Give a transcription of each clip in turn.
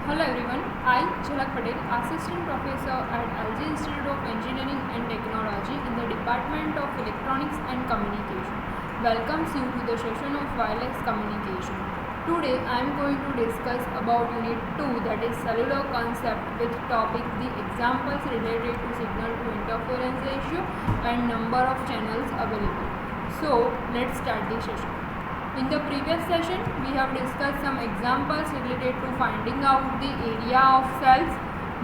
Hello everyone, I Jhalak Patel, Assistant Professor at LG Institute of Engineering and Technology in the Department of Electronics and Communication. Welcomes you to the session of wireless communication. Today I am going to discuss about Unit 2, that is cellular concept, with topic the examples related to signal to interference ratio and number of channels available. So let's start the session. In the previous session, we have discussed some examples related to finding out the area of cells.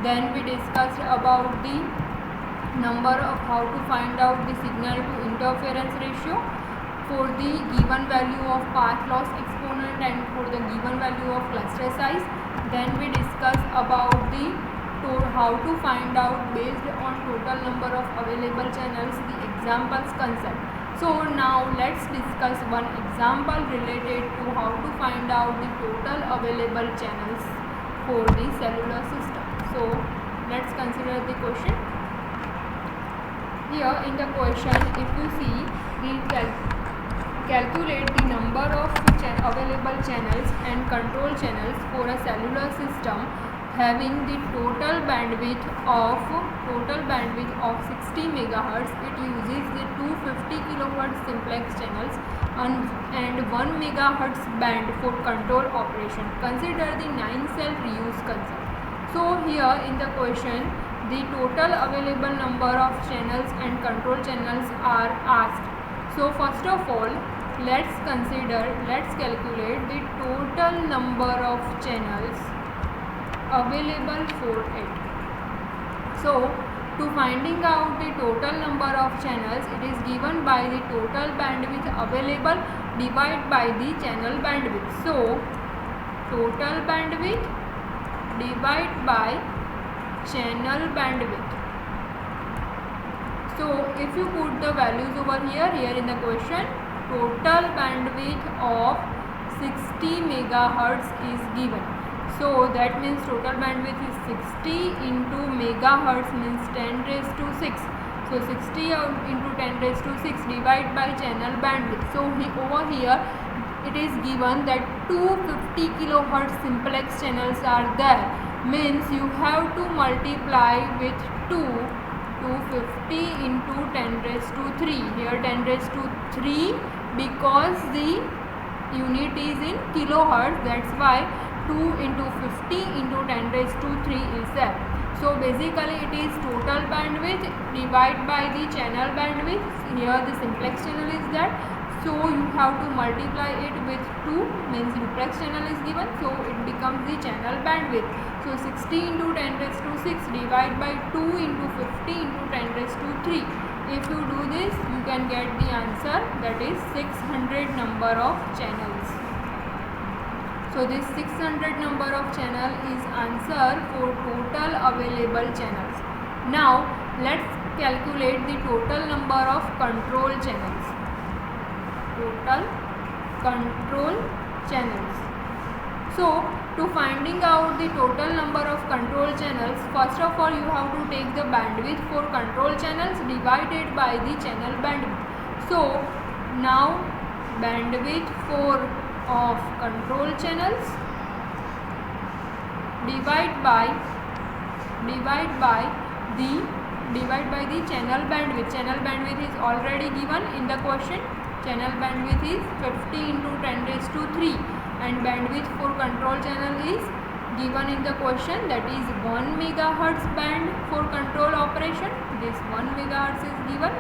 Then we discussed about the number of how to find out the signal to interference ratio for the given value of path loss exponent and for the given value of cluster size. Then we discussed about the how to find out based on total number of available channels the examples concept. So now let's discuss one example related to how to find out the total available channels for the cellular system. So let's consider the question. Here in the question, if you see, we calculate the number of available channels and control channels for a cellular system having the total bandwidth of 60 megahertz. It uses the 250 kilohertz simplex channels and 1 megahertz band for control operation. Consider the 9-cell reuse concept. So here in the question, the total available number of channels and control channels are asked. So first of all, let's calculate the total number of channels available for it. So to finding out the total number of channels, it is given by the total bandwidth available divided by the channel bandwidth. So total bandwidth divided by channel bandwidth. So if you put the values over here in the question, total bandwidth of 60 megahertz is given. So that means total bandwidth is 60 into megahertz means 10 raised to 6. So 60 into 10 raised to 6 divided by channel bandwidth. So over here it is given that 250 kilohertz simplex channels are there. Means you have to multiply with 250 into 10 raised to 3. Here 10 raised to 3 because the unit is in kilohertz. That's why 2 into 50 into 10 raised to 3 is there. So basically it is total bandwidth divided by the channel bandwidth. Here the simplex channel is there. So you have to multiply it with 2, means duplex channel is given. So it becomes the channel bandwidth. So 60 into 10 raised to 6 divided by 2 into 50 into 10 raised to 3. If you do this, you can get the answer, that is 600 number of channels. So this 600 number of channel is answer for total available channels. Now let's calculate the total number of control channels. Total control channels. So to finding out the total number of control channels, first of all you have to take the bandwidth for control channels divided by the channel bandwidth. So now bandwidth of control channels divide by the channel bandwidth. Channel bandwidth is already given in the question. Channel bandwidth is 50 into 10 raised to 3 and bandwidth for control channel is given in the question, that is 1 megahertz band for control operation. This 1 megahertz is given.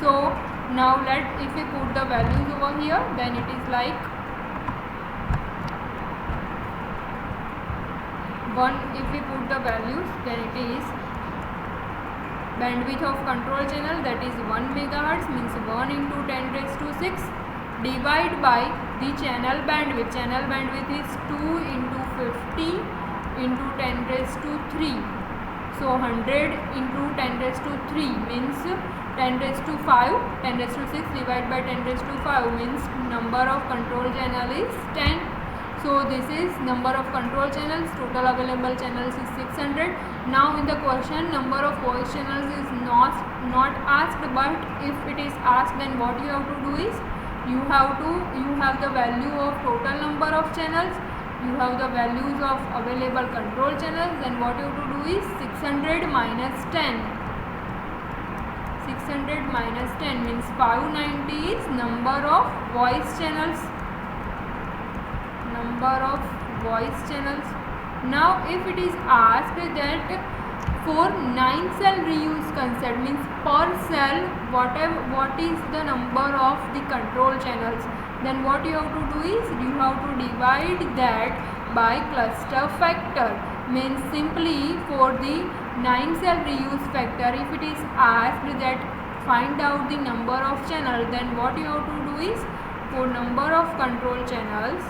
So now if we put the values over here, then it is like if we put the values, then it is bandwidth of control channel, that is 1 megahertz means 1 into 10 raised to 6 divided by the channel bandwidth. Channel bandwidth is 2 into 50 into 10 raised to 3. So 100 into 10 raised to 3 means 10 raised to 5. 10 raised to 6 divided by 10 raised to 5 means number of control channel is 10. So this is number of control channels. Total available channels is 600. Now in the question, number of voice channels is not asked, but if it is asked, then what you have to do is you have the value of total number of channels you have the values of available control channels, then what you have to do is 600 minus 10. 600 minus 10 means 590 is number of voice channels. Number of voice channels. Now if it is asked that for 9 cell reuse concept means per cell what is the number of the control channels, then what you have to do is you have to divide that by cluster factor. Means simply for the 9 cell reuse factor, if it is asked that find out the number of channel, then what you have to do is for number of control channels,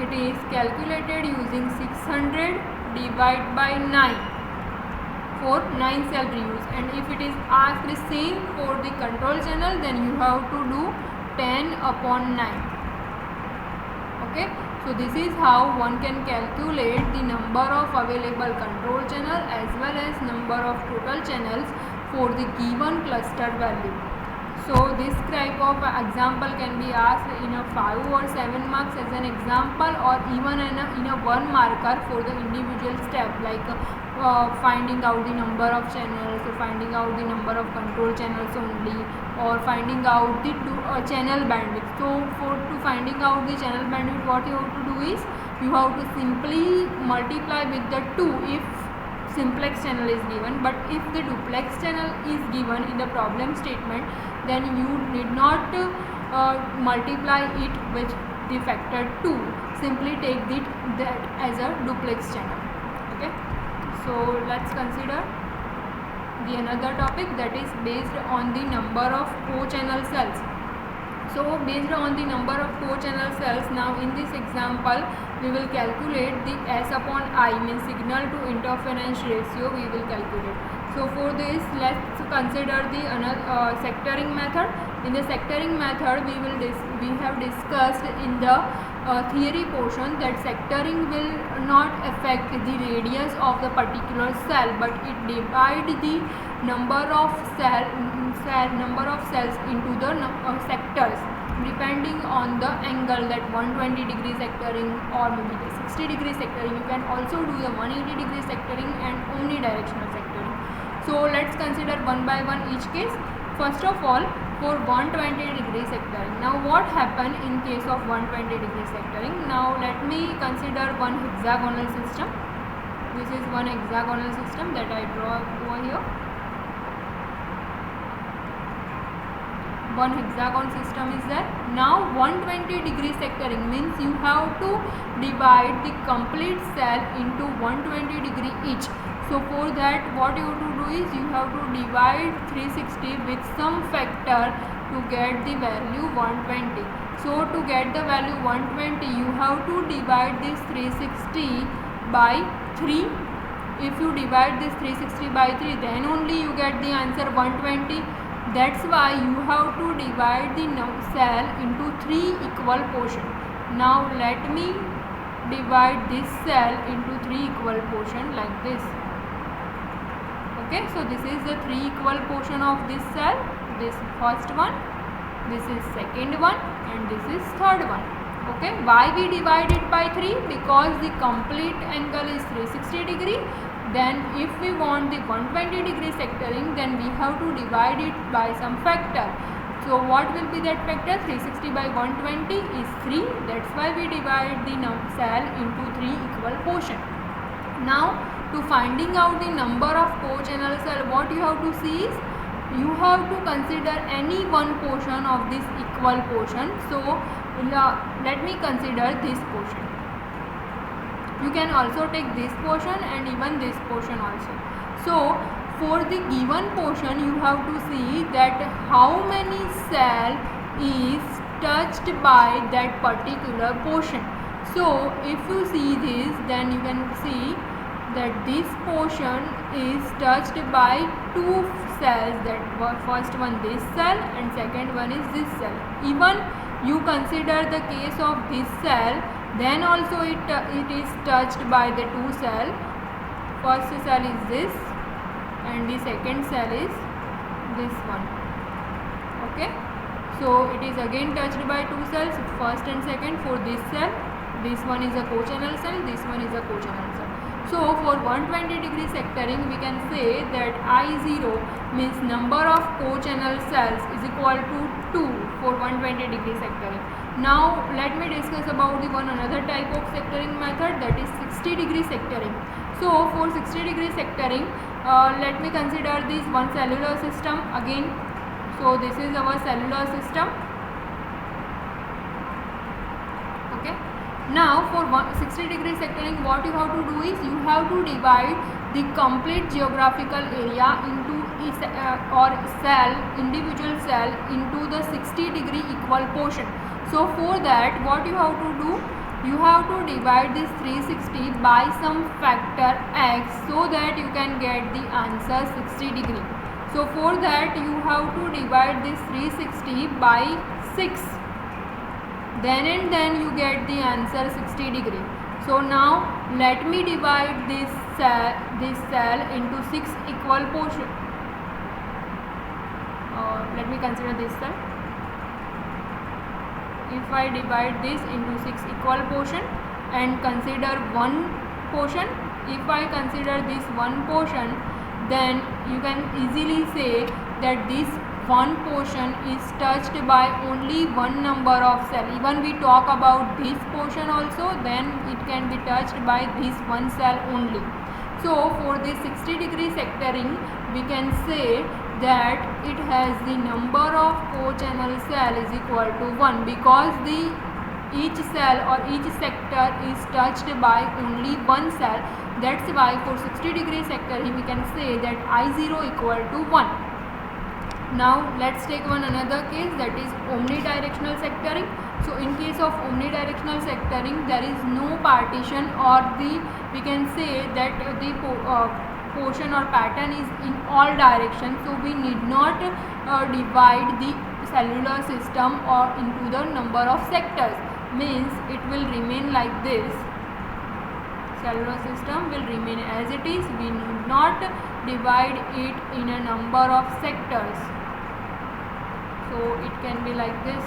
it is calculated using 600 divided by 9 for 9 cell reuse, and if it is asked the same for the control channel, then you have to do 10 upon 9. Okay, so this is how one can calculate the number of available control channel as well as number of total channels for the given cluster value. So this type of example can be asked in a 5 or 7 marks as an example, or even in a 1 marker for the individual step, like finding out the number of channels, or finding out the number of control channels only, or finding out the channel bandwidth. So to finding out the channel bandwidth, what you have to do is you have to simply multiply with the 2 if simplex channel is given, but if the duplex channel is given in the problem statement, then you need not multiply it with the factor 2. Simply take that as a duplex channel. Okay, so let's consider the another topic, that is based on the number of co-channel cells. So based on the number of co-channel cells, now in this example we will calculate the S upon I, means signal to interference ratio we will calculate. So for this, let's consider the sectoring method. In the sectoring method we have discussed in the theory portion that sectoring will not affect the radius of the particular cell, but it divides the number of cells into the sectors depending on the angle, that 120 degree sectoring or maybe the 60 degree sectoring. You can also do the 180 degree sectoring and omnidirectional sectoring. So let's consider one by one each case. First of all, for 120 degree sectoring, now what happened in case of 120 degree sectoring? Now let me consider one hexagonal system. This is one hexagonal system that I draw over here. One hexagon system is there. Now 120 degree sectoring means you have to divide the complete cell into 120 degree each. So for that, what you have to do is you have to divide 360 with some factor to get the value 120. So to get the value 120, you have to divide this 360 by 3. If you divide this 360 by 3, then only you get the answer 120. That's why you have to divide the cell into 3 equal portions. Now let me divide this cell into 3 equal portions like this. Okay, so this is the 3 equal portion of this cell. This first one, this is second one, and this is third one. Okay, why we divide it by 3? Because the complete angle is 360 degree. Then if we want the 120 degree sectoring, then we have to divide it by some factor. So what will be that factor? 360 by 120 is 3. That's why we divide the cell into 3 equal portions. Now to finding out the number of co-channel cell, what you have to see is you have to consider any one portion of this equal portion. So let me consider this portion. You can also take this portion and even this portion also. So for the given portion, you have to see that how many cell is touched by that particular portion. So if you see this, then you can see that this portion is touched by 2 cells. That first one this cell and second one is this cell. Even you consider the case of this cell, then also it is touched by the 2 cells. First cell is this and the second cell is this one. Okay, So it is again touched by two cells, first and second. For this cell, this one is a co-channel cell, this one is a co-channel cell. So for 120 degree sectoring, we can say that I0 means number of co-channel cells is equal to 2 for 120 degree sectoring. Now let me discuss about the one another type of sectoring method, that is 60 degree sectoring. So for 60 degree sectoring, let me consider this one cellular system again. So this is our cellular system. Okay. Now for 60 degree sectoring, what you have to do is you have to divide the complete geographical area into each or cell, individual cell, into the 60 degree equal portion. So for that, what you have to do, you have to divide this 360 by some factor x so that you can get the answer 60 degree. So for that, you have to divide this 360 by 6. Then and then you get the answer 60 degree. So now let me divide this cell into 6 equal portion. Let me consider this cell. If I divide this into 6 equal portion and consider one portion, if I consider this one portion, then you can easily say that this one portion is touched by only one number of cell. Even we talk about this portion also, then it can be touched by this one cell only. So for this 60 degree sectoring, we can say that it has the number of co-channel cell is equal to 1 because each cell or each sector is touched by only one cell. That's why for 60 degree sectoring, we can say that I0 equal to 1. Now let's take one another case, that is omnidirectional sectoring. So in case of omnidirectional sectoring, there is no partition, or we can say that the portion or pattern is in all directions. So we need not divide the cellular system or into the number of sectors. Means it will remain like this. Cellular system will remain as it is. We need not divide it in a number of sectors. So it can be like this.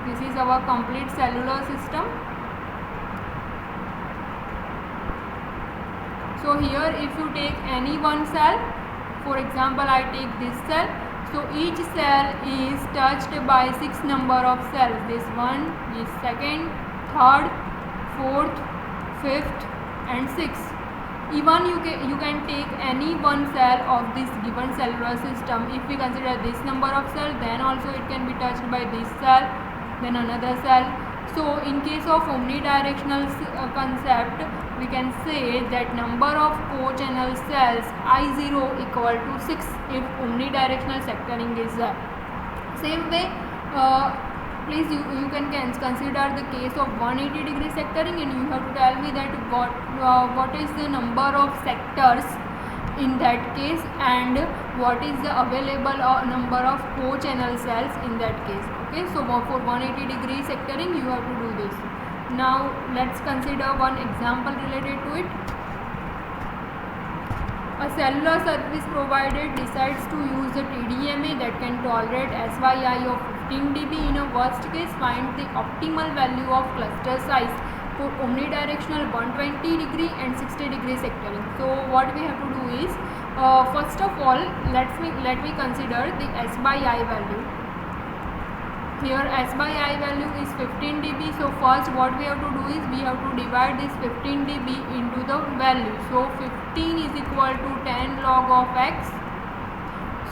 This is our complete cellular system. So here if you take any one cell, for example I take this cell, so each cell is touched by 6 number of cells. This one, this second, third, fourth, fifth and sixth. Even you can take any one cell of this given cellular system. If we consider this number of cells, then also it can be touched by this cell, then another cell. So in case of omnidirectional concept, we can say that number of co-channel cells I0 equal to 6 if omnidirectional sectoring is there. Same way, please you can consider the case of 180 degree sectoring, and you have to tell me that what is the number of sectors in that case and what is the available number of co-channel cells in that case. Okay, so for 180 degree sectoring you have to do this. Now let's consider one example related to it. A cellular service provider decides to use a TDMA that can tolerate SYI of 15 dB. In a worst case, find the optimal value of cluster size for omnidirectional 120 degree and 60 degree sectoring. So what we have to do is, first of all, let me consider the S by I value. Here S by I value is 15 dB. So first what we have to do is we have to divide this 15 dB into the value. So 15 is equal to 10 log of x.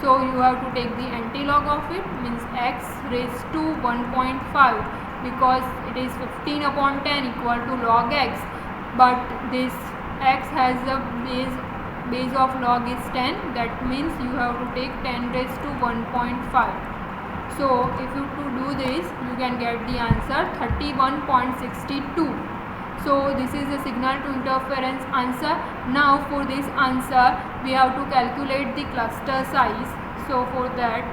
So you have to take the anti-log of it, means x raised to 1.5, because it is 15 upon 10 equal to log x, but this x has the base of log is 10. That means you have to take 10 raised to 1.5. So if you do this, you can get the answer 31.62. So this is the signal to interference answer. Now for this answer, we have to calculate the cluster size. So for that,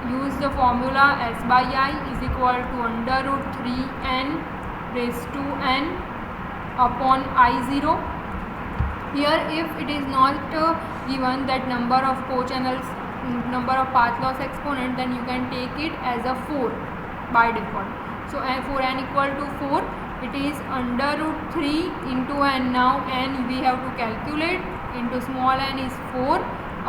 use the formula S by I is equal to under root 3n raised to n upon I0. Here if it is not given that number of co-channels, number of path loss exponent, then you can take it as a 4 by default. So for n equal to 4, it is under root 3 into n. Now n we have to calculate, into small n is 4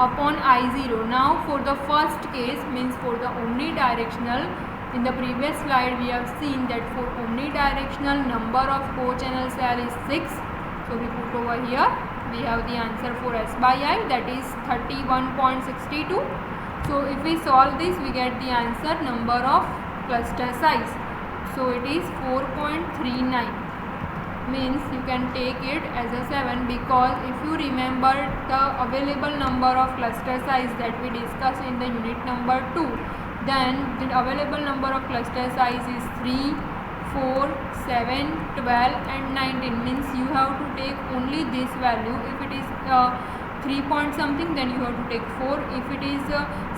upon I0. Now for the first case, means for the omnidirectional, in the previous slide we have seen that for omnidirectional number of co-channel cell is 6. So we put over here, we have the answer for S by I, that is 31.62. So if we solve this, we get the answer number of cluster size. So it is 4.39. means you can take it as a 7, because if you remember the available number of cluster size that we discussed in the unit number 2, then the available number of cluster size is 3, 4, 7, 12 and 19. means you have to take only this value. If it is 3 point something, then you have to take 4. If it is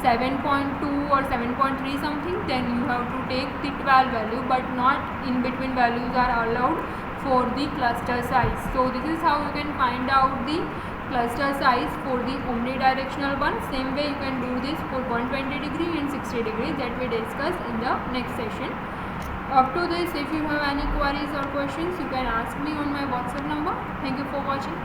7.2 or 7.3 something, then you have to take the 12 value, but not in between values are allowed for the cluster size. So this is how you can find out the cluster size for the omnidirectional one. Same way you can do this for 120 degree and 60 degree that we discussed in the next session. Up to this, if you have any queries or questions, you can ask me on my WhatsApp number. Thank you for watching.